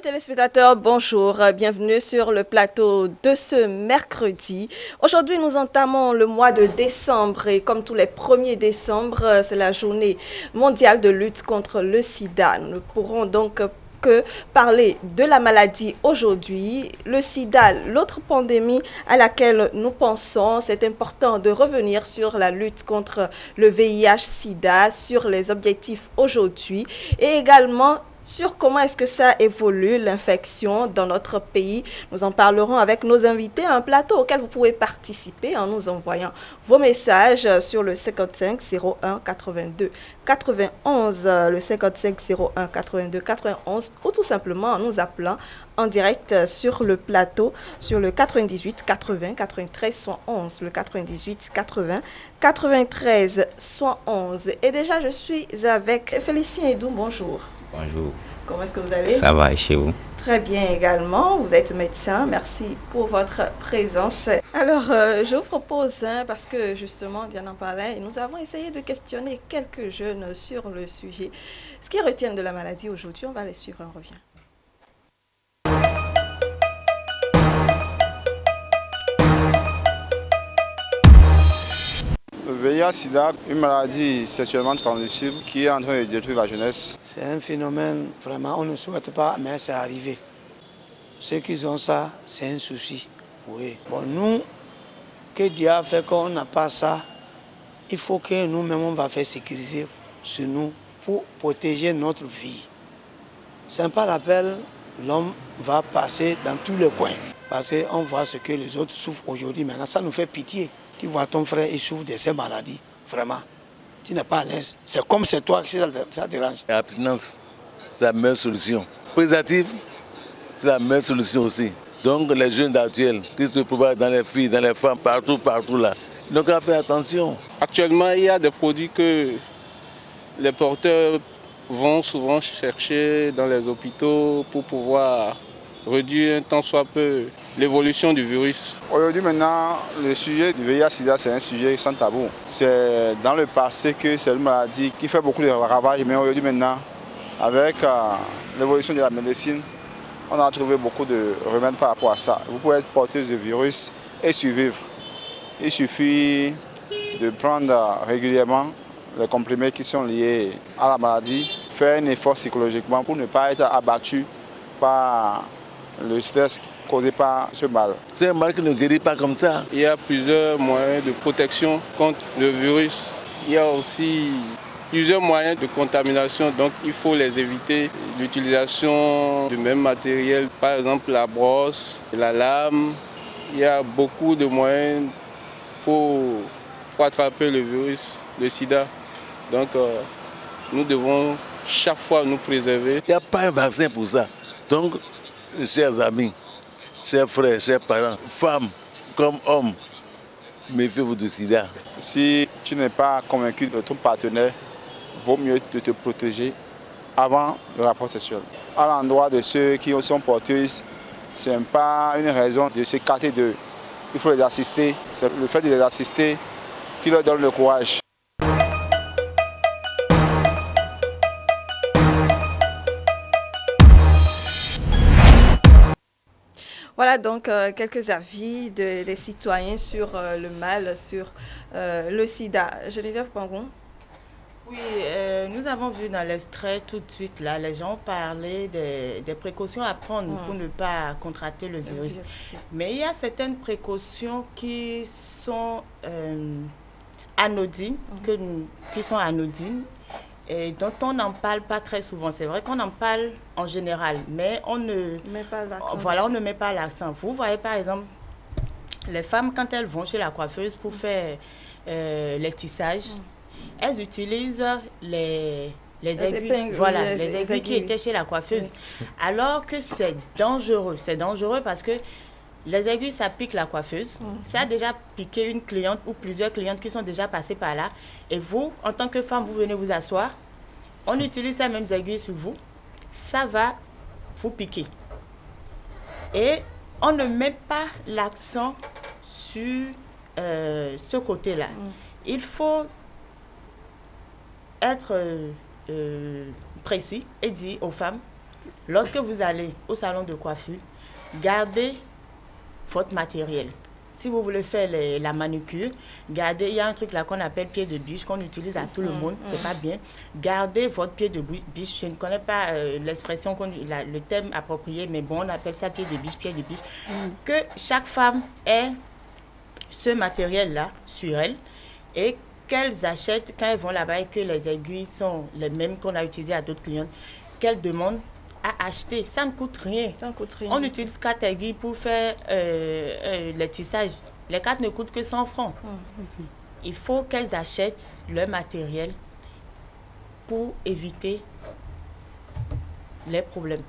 Amis téléspectateurs, bonjour, bienvenue sur le plateau de ce mercredi. Aujourd'hui, nous entamons le mois de décembre et comme tous les 1er décembre, c'est la journée mondiale de lutte contre le sida. Nous ne pourrons donc que parler de la maladie aujourd'hui. Le sida, l'autre pandémie à laquelle nous pensons, c'est important de revenir sur la lutte contre le VIH-Sida, sur les objectifs aujourd'hui et également sur comment est-ce que ça évolue, l'infection dans notre pays. Nous en parlerons avec nos invités à un plateau auquel vous pouvez participer en nous envoyant vos messages sur le 55 01 82 91, le 55 01 82 91 ou tout simplement en nous appelant en direct sur le plateau sur le 98 80 93 111, le 98 80 93 111. Et déjà, je suis avec Félicien Edou, bonjour. Bonjour. Comment est-ce que vous allez? Ça va, et chez vous? Très bien également. Vous êtes médecin. Merci pour votre présence. Alors, je vous propose, parce que justement, Diana en parlait, nous avons essayé de questionner quelques jeunes sur le sujet. Ce qu'ils retiennent de la maladie aujourd'hui, on va les suivre, on revient. Le VIH-Sida, une maladie sexuellement transmissible qui est en train de détruire la jeunesse. C'est un phénomène, vraiment, on ne souhaite pas, mais c'est arrivé. Ceux qui ont ça, c'est un souci. Oui. Bon, nous, que Dieu a fait qu'on n'a pas ça, il faut que nous-mêmes, on va faire sécuriser sur nous pour protéger notre vie. C'est pas l'appel, l'homme va passer dans tous les coins. Parce qu'on voit ce que les autres souffrent aujourd'hui. Maintenant, ça nous fait pitié. Tu vois ton frère, il souffre de ces maladies. Vraiment. Tu n'es pas à l'aise. C'est comme c'est toi qui ça dérange. L'abstinence, c'est la meilleure solution. Préservatif, c'est la meilleure solution aussi. Donc les jeunes actuels qui se propagent dans les filles, dans les femmes, partout là. Donc on va faire attention. Actuellement, il y a des produits que les porteurs vont souvent chercher dans les hôpitaux pour pouvoir réduire un tant soit peu l'évolution du virus. Aujourd'hui maintenant, le sujet du VIH-Sida, c'est un sujet sans tabou. C'est dans le passé que c'est une maladie qui fait beaucoup de ravages, mais aujourd'hui maintenant, avec l'évolution de la médecine, on a trouvé beaucoup de remèdes par rapport à ça. Vous pouvez être porteuse de virus et survivre. Il suffit de prendre régulièrement les comprimés qui sont liés à la maladie, faire un effort psychologiquement pour ne pas être abattu par le stress causé par ce mal. C'est un mal qui ne guérit pas comme ça. Il y a plusieurs moyens de protection contre le virus. Il y a aussi plusieurs moyens de contamination, donc il faut les éviter. L'utilisation du même matériel, par exemple la brosse, la lame. Il y a beaucoup de moyens pour attraper le virus, le sida. Donc nous devons chaque fois nous préserver. Il n'y a pas un vaccin pour ça. Donc, chers amis, chers frères, chers parents, femmes comme hommes, méfiez-vous du sida. Si tu n'es pas convaincu de ton partenaire, vaut mieux de te protéger avant le rapport sexuel. À l'endroit de ceux qui sont porteuses, ce n'est pas une raison de s'écarter d'eux. Il faut les assister. C'est le fait de les assister qui leur donne le courage. Voilà donc quelques avis des citoyens sur le mal, sur le sida. Geneviève Pangon. Oui, nous avons vu dans l'extrait tout de suite, là, les gens parlaient des précautions à prendre pour ne pas contracter le virus. Mais il y a certaines précautions qui sont anodines, et dont on n'en parle pas très souvent. C'est vrai qu'on en parle en général, mais on ne met pas l'accent. Vous voyez par exemple, les femmes quand elles vont chez la coiffeuse pour faire les tissages, elles utilisent les aiguilles, les aiguilles qui étaient chez la coiffeuse. Alors que c'est dangereux. C'est dangereux parce que les aiguilles, ça pique la coiffeuse. Ça a déjà piqué une cliente ou plusieurs clientes qui sont déjà passées par là. Et vous, en tant que femme, vous venez vous asseoir. On utilise ces mêmes aiguilles sur vous. Ça va vous piquer. Et on ne met pas l'accent sur ce côté-là. Il faut être précis et dire aux femmes, lorsque vous allez au salon de coiffure, gardez votre matériel. Si vous voulez faire la manucure, gardez, il y a un truc là qu'on appelle pied de biche, qu'on utilise à tout le monde, c'est pas bien. Gardez votre pied de biche, je ne connais pas l'expression, le terme approprié, mais bon, on appelle ça pied de biche. Que chaque femme ait ce matériel-là sur elle et qu'elles achètent, quand elles vont là-bas et que les aiguilles sont les mêmes qu'on a utilisées à d'autres clients, qu'elles demandent à acheter, ça ne coûte rien. On utilise 4 aiguilles pour faire les tissages. Les 4 ne coûtent que 100 francs. Il faut qu'elles achètent leur matériel pour éviter les problèmes.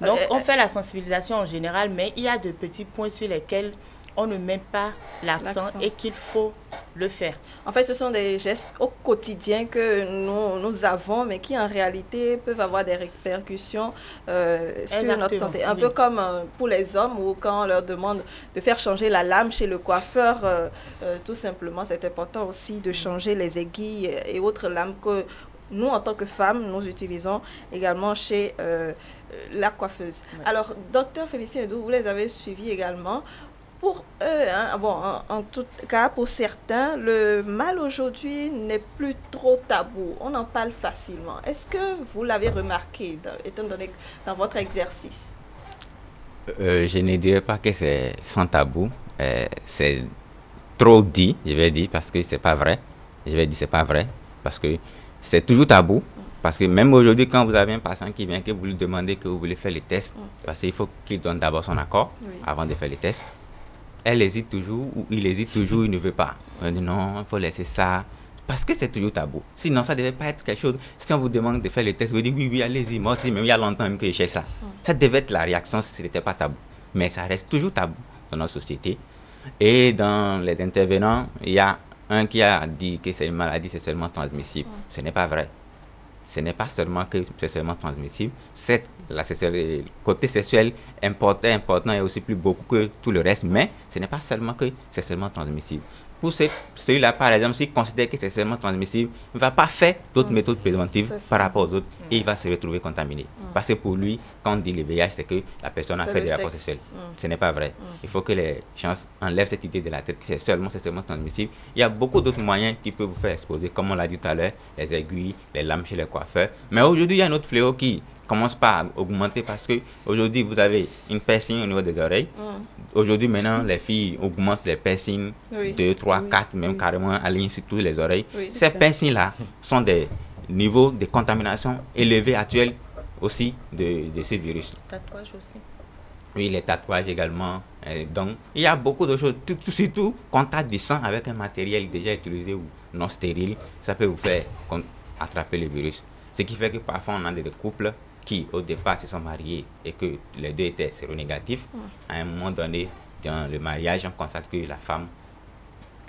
Donc, on fait la sensibilisation en général, mais il y a de petits points sur lesquels on ne met pas l'accent et qu'il faut le faire. En fait, ce sont des gestes au quotidien que nous avons, mais qui en réalité peuvent avoir des répercussions sur notre santé. Un peu comme pour les hommes, ou quand on leur demande de faire changer la lame chez le coiffeur, tout simplement, c'est important aussi de changer les aiguilles et autres lames que nous, en tant que femmes, nous utilisons également chez la coiffeuse. Alors, docteur Félicien Edou, vous les avez suivis également. Pour eux, en tout cas pour certains, le mal aujourd'hui n'est plus trop tabou. On en parle facilement. Est-ce que vous l'avez remarqué, étant donné que dans votre exercice? Je ne dirais pas que c'est sans tabou. C'est trop dit, je vais dire, parce que c'est pas vrai. Je vais dire c'est pas vrai, parce que c'est toujours tabou. Parce que même aujourd'hui, quand vous avez un patient qui vient, que vous lui demandez que vous voulez faire les tests, parce qu'il faut qu'il donne d'abord son accord avant de faire les tests. Elle hésite toujours, ou il hésite toujours, il ne veut pas. On dit non, il faut laisser ça, parce que c'est toujours tabou. Sinon, ça ne devait pas être quelque chose. Si on vous demande de faire les tests, vous dites oui, allez-y, moi aussi, même il y a longtemps même que je cherche ça. Ça devait être la réaction si ce n'était pas tabou. Mais ça reste toujours tabou dans notre société. Et dans les intervenants, il y a un qui a dit que c'est une maladie, c'est seulement transmissible. Ce n'est pas vrai. Ce n'est pas seulement que c'est seulement transmissible. C'est le côté sexuel important et aussi plus beaucoup que tout le reste, mais ce n'est pas seulement que c'est seulement transmissible. Pour celui-là, par exemple, s'il considère que c'est seulement transmissible, il ne va pas faire d'autres méthodes préventives par rapport aux autres et il va se retrouver contaminé. Parce que pour lui, quand on dit le VIH, c'est que la personne a fait des rapports sexuels. Ce n'est pas vrai. Il faut que les gens enlèvent cette idée de la tête que c'est seulement transmissible. Il y a beaucoup d'autres moyens qui peuvent vous faire exposer, comme on l'a dit tout à l'heure, les aiguilles, les lames chez les coiffeurs. Mais aujourd'hui, il y a un autre fléau qui commence pas à augmenter parce que aujourd'hui vous avez une piercing au niveau des oreilles. Aujourd'hui maintenant les filles augmentent les piercings 2, 3, 4 même carrément alignés sur toutes les oreilles. Ces piercings là sont des niveaux de contamination élevés actuels aussi de ces virus. Tatouage aussi. Oui, les tatouages également. Donc il y a beaucoup de choses, surtout contact du sang avec un matériel déjà utilisé ou non stérile, ça peut vous faire attraper le virus. Ce qui fait que parfois on a des couples qui au départ se sont mariés et que les deux étaient séronégatifs. À un moment donné, dans le mariage, on constate que la femme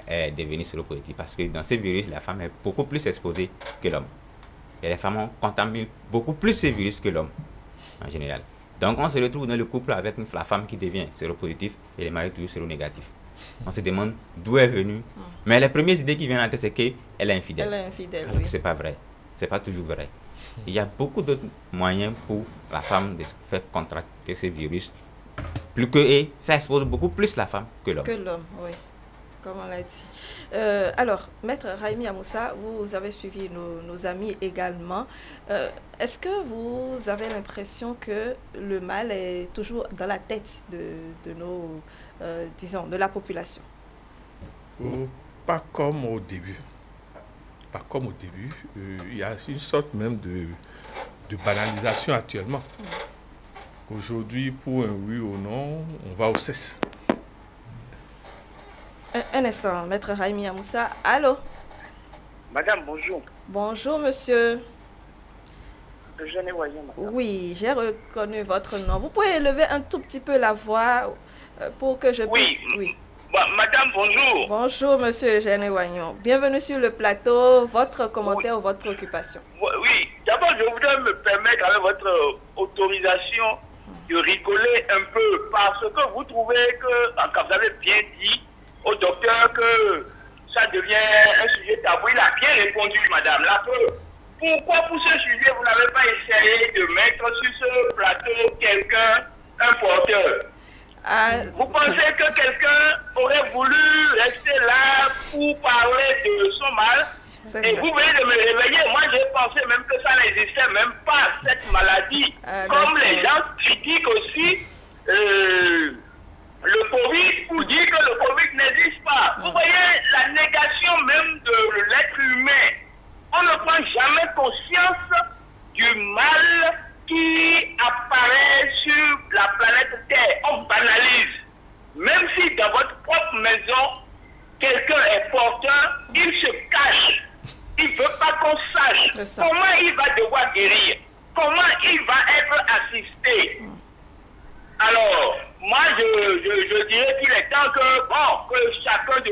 est devenue séropositive parce que dans ce virus, la femme est beaucoup plus exposée que l'homme. Et les femmes contaminent beaucoup plus ce virus que l'homme, en général. Donc on se retrouve dans le couple avec la femme qui devient séropositive et le mari toujours séronégatif. On se demande d'où est venue. Mais les premières idées qui viennent à la tête, c'est qu'elle est infidèle. Elle est infidèle, alors que c'est pas vrai. C'est pas toujours vrai. Il y a beaucoup d'autres moyens pour la femme de faire contracter ce virus. Et ça expose beaucoup plus la femme que l'homme. Que l'homme, oui. Comme on l'a dit. Alors, Maître Raimi Amoussa, vous avez suivi nos amis également. Est-ce que vous avez l'impression que le mal est toujours dans la tête de nos, disons, de la population? Pas comme au début. Pas comme au début, il y a une sorte même de banalisation actuellement. Aujourd'hui, pour un oui ou non, on va au CES. Un instant, Maître Raimi Amoussa. Allô? Madame, bonjour. Bonjour, monsieur. Eugène Voyon, madame. Oui, j'ai reconnu votre nom. Vous pouvez élever un tout petit peu la voix pour que je puisse... Oui. Madame, bonjour. Bonjour, monsieur Eugène Wagnon. Bienvenue sur le plateau. Votre commentaire ou votre préoccupation? Oui, d'abord, je voudrais me permettre, avec votre autorisation, de rigoler un peu parce que vous trouvez que, quand vous avez bien dit au docteur que ça devient un sujet tabou, il a bien répondu, madame. La preuve, pourquoi pour ce sujet, vous n'avez pas essayé de mettre sur ce plateau quelqu'un, un porteur? Vous pensez que quelqu'un aurait voulu rester là pour parler de son mal? Et vous venez de me réveiller. Moi, j'ai pensé même que ça n'existait même pas, cette maladie. Comme les gens critiquent aussi le Covid pour dire que le Covid n'existe pas. Vous voyez, la négation même de l'être humain. On ne prend jamais conscience du mal qui apparaît sur la planète Terre. On banalise. Même si dans votre propre maison, quelqu'un est porteur, il se cache. Il ne veut pas qu'on sache comment il va devoir guérir, comment il va être assisté. Alors, moi, je dirais qu'il est temps que chacun de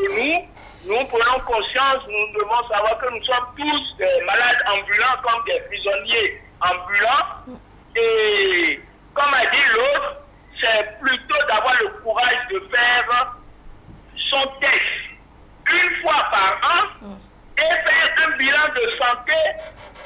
nous prenons conscience, nous devons savoir que nous sommes tous des malades ambulants comme des prisonniers ambulants. Et comme a dit l'autre, c'est plutôt d'avoir le courage de faire son test une fois par an et faire un bilan de santé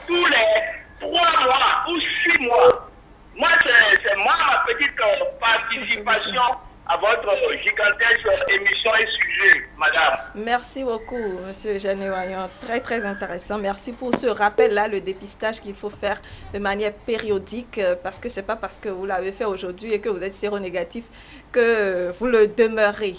tous les 3 mois ou 6 mois. Moi, c'est ma petite participation à votre gigantesque émission et sujet, madame. Merci beaucoup, monsieur Jeannet-Wayon. Très, très intéressant. Merci pour ce rappel-là, le dépistage qu'il faut faire de manière périodique, parce que c'est pas parce que vous l'avez fait aujourd'hui et que vous êtes séronégatif que vous le demeurez.